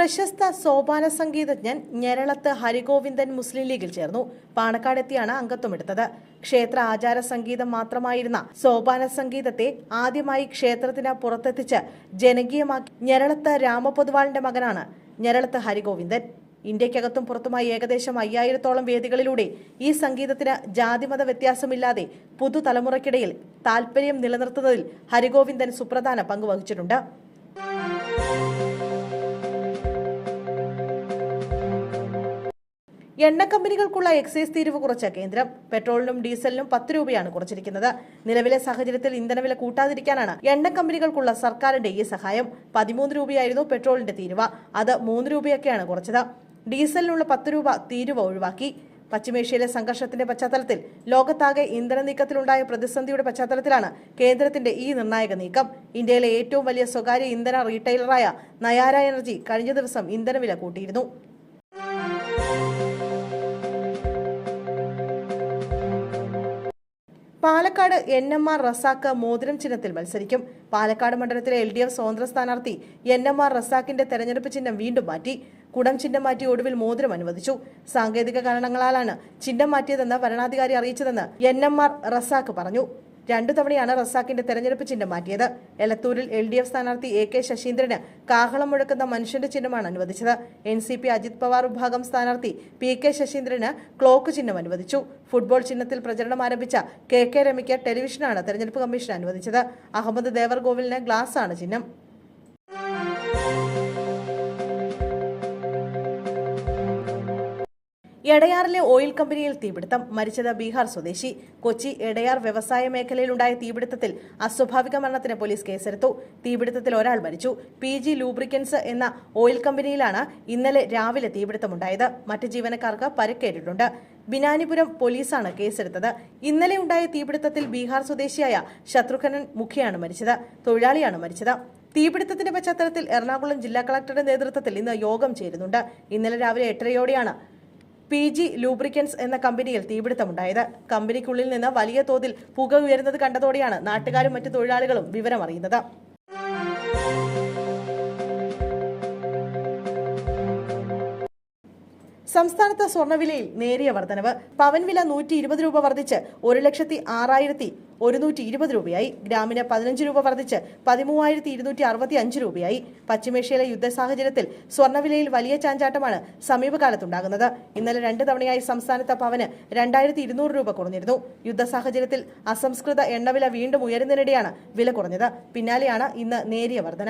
പ്രശസ്ത സോപാന സംഗീതജ്ഞൻ ഞെരളത്ത് ഹരിഗോവിന്ദൻ മുസ്ലിം ലീഗിൽ ചേർന്നു. പാണക്കാടെത്തിയാണ് അംഗത്വമെടുത്തത്. ക്ഷേത്ര ആചാര സംഗീതം മാത്രമായിരുന്ന സോപാന സംഗീതത്തെ ആദ്യമായി ക്ഷേത്രത്തിന് പുറത്തെത്തിച്ച് ജനകീയമാക്കി ഞെരളത്ത് രാമപൊതുവാളിന്റെ മകനാണ് ഞെരളത്ത് ഹരിഗോവിന്ദൻ. ഇന്ത്യക്കകത്തും പുറത്തുമായി ഏകദേശം 5000-ഓളം വേദികളിലൂടെ ഈ സംഗീതത്തിന് ജാതിമത വ്യത്യാസമില്ലാതെ പുതുതലമുറയ്ക്കിടയിൽ താൽപര്യം നിലനിർത്തുന്നതിൽ ഹരിഗോവിന്ദൻ സുപ്രധാന പങ്ക് വഹിച്ചിട്ടുണ്ട്. എണ്ണ കമ്പനികൾക്കുള്ള എക്സൈസ് തീരുവ കുറച്ച കേന്ദ്രം. പെട്രോളിനും ഡീസലിനും 10 രൂപയാണ് കുറച്ചിരിക്കുന്നത്. നിലവിലെ സാഹചര്യത്തിൽ ഇന്ധനവില കൂട്ടാതിരിക്കാനാണ് എണ്ണ കമ്പനികൾക്കുള്ള സർക്കാരിന്റെ ഈ സഹായം. 13 രൂപയായിരുന്നു പെട്രോളിന്റെ തീരുവ. അത് 3 രൂപയൊക്കെയാണ് കുറച്ചത്. ഡീസലിനുള്ള 10 രൂപ തീരുവ ഒഴിവാക്കി. പശ്ചിമേഷ്യയിലെ സംഘർഷത്തിന്റെ പശ്ചാത്തലത്തിൽ ലോകത്താകെ ഇന്ധന നീക്കത്തിലുണ്ടായ പ്രതിസന്ധിയുടെ പശ്ചാത്തലത്തിലാണ് കേന്ദ്രത്തിന്റെ ഈ നിർണായക നീക്കം. ഇന്ത്യയിലെ ഏറ്റവും വലിയ സ്വകാര്യ ഇന്ധന റീറ്റെയിലറായ നയാര എനർജി കഴിഞ്ഞ ദിവസം ഇന്ധനവില കൂട്ടിയിരുന്നു. പാലക്കാട് NMR റസാഖ് മോതിരം ചിഹ്നത്തിൽ മത്സരിക്കും. പാലക്കാട് മണ്ഡലത്തിലെ LDF സ്വതന്ത്ര സ്ഥാനാർത്ഥി NMR റസാഖിന്റെ തെരഞ്ഞെടുപ്പ് ചിഹ്നം വീണ്ടും മാറ്റി. കുടം ചിഹ്നം മാറ്റി ഒടുവിൽ മോതിരം അനുവദിച്ചു. സാങ്കേതിക കാരണങ്ങളാലാണ് ചിഹ്നം മാറ്റിയതെന്ന് വരണാധികാരി അറിയിച്ചതെന്ന് NMR റസാഖ് പറഞ്ഞു. 2 തവണയാണ് റസാഖിന്റെ തെരഞ്ഞെടുപ്പ് ചിഹ്നം മാറ്റിയത്. എലത്തൂരിൽ LDF സ്ഥാനാർത്ഥി AK ശശീന്ദ്രന് കാഹളം മുഴക്കുന്ന മനുഷ്യന്റെ ചിഹ്നമാണ് അനുവദിച്ചത്. NCP അജിത് പവാർ വിഭാഗം സ്ഥാനാർത്ഥി PK ശശീന്ദ്രന് ക്ലോക്ക് ചിഹ്നം അനുവദിച്ചു. ഫുട്ബോൾ ചിഹ്നത്തിൽ പ്രചരണം ആരംഭിച്ച KK രമയ്ക്ക് ടെലിവിഷനാണ് തെരഞ്ഞെടുപ്പ് കമ്മീഷൻ അനുവദിച്ചത്. അഹമ്മദ് ദേവർഗോവിലിന് ഗ്ലാസ് ആണ് ചിഹ്നം. എടയാറിലെ ഓയിൽ കമ്പനിയിൽ തീപിടുത്തം. മരിച്ചത് ബീഹാർ സ്വദേശി. കൊച്ചി എടയാർ വ്യവസായ മേഖലയിലുണ്ടായ തീപിടുത്തത്തിൽ അസ്വാഭാവിക മരണത്തിന് പോലീസ് കേസെടുത്തു. തീപിടുത്തത്തിൽ ഒരാൾ മരിച്ചു. PG ലൂബ്രിക്കൻസ് എന്ന ഓയിൽ കമ്പനിയിലാണ് ഇന്നലെ രാവിലെ തീപിടുത്തമുണ്ടായത്. മറ്റ് ജീവനക്കാർക്ക് പരിക്കേറ്റിട്ടുണ്ട്. ബിനാനിപുരം പോലീസാണ് കേസെടുത്തത്. ഇന്നലെ ഉണ്ടായ തീപിടുത്തത്തിൽ ബീഹാർ സ്വദേശിയായ ശത്രുഘ്നൻ മുഖിയാണ് മരിച്ചത്. തൊഴിലാളിയാണ് മരിച്ചത്. തീപിടുത്തത്തിന്റെ പശ്ചാത്തലത്തിൽ എറണാകുളം ജില്ലാ കളക്ടറുടെ നേതൃത്വത്തിൽ ഇന്ന് യോഗം ചേരുന്നുണ്ട്. ഇന്നലെ രാവിലെ 8:30-ഓടെയാണ് PG ലൂബ്രിക്കൻസ് എന്ന കമ്പനിയിൽ തീപിടുത്തമുണ്ടായത്. കമ്പനിക്കുള്ളിൽ നിന്ന് വലിയ തോതിൽ പുക ഉയരുന്നത് കണ്ടതോടെയാണ് നാട്ടുകാരും മറ്റു തൊഴിലാളികളും വിവരമറിയുന്നത്. സംസ്ഥാനത്ത് സ്വർണ്ണവിലയിൽ നേരിയ വർധനവ്. പവൻ വില 120 രൂപ വർദ്ധിച്ച് 1,06,120 രൂപയായി. ഗ്രാമിന് 15 രൂപ വർദ്ധിച്ച് 13,265 രൂപയായി. പശ്ചിമേഷ്യയിലെ യുദ്ധ സാഹചര്യത്തിൽ സ്വർണ്ണവിലയിൽ വലിയ ചാഞ്ചാട്ടമാണ് സമീപകാലത്തുണ്ടാകുന്നത്. ഇന്നലെ 2 തവണയായി സംസ്ഥാനത്ത് പവന് 2,200 രൂപ കുറഞ്ഞിരുന്നു. യുദ്ധ സാഹചര്യത്തിൽ അസംസ്കൃത എണ്ണവില വീണ്ടും ഉയരുന്നതിനിടെയാണ് വില കുറഞ്ഞത്. പിന്നാലെയാണ് ഇന്ന് നേരിയ വർധന.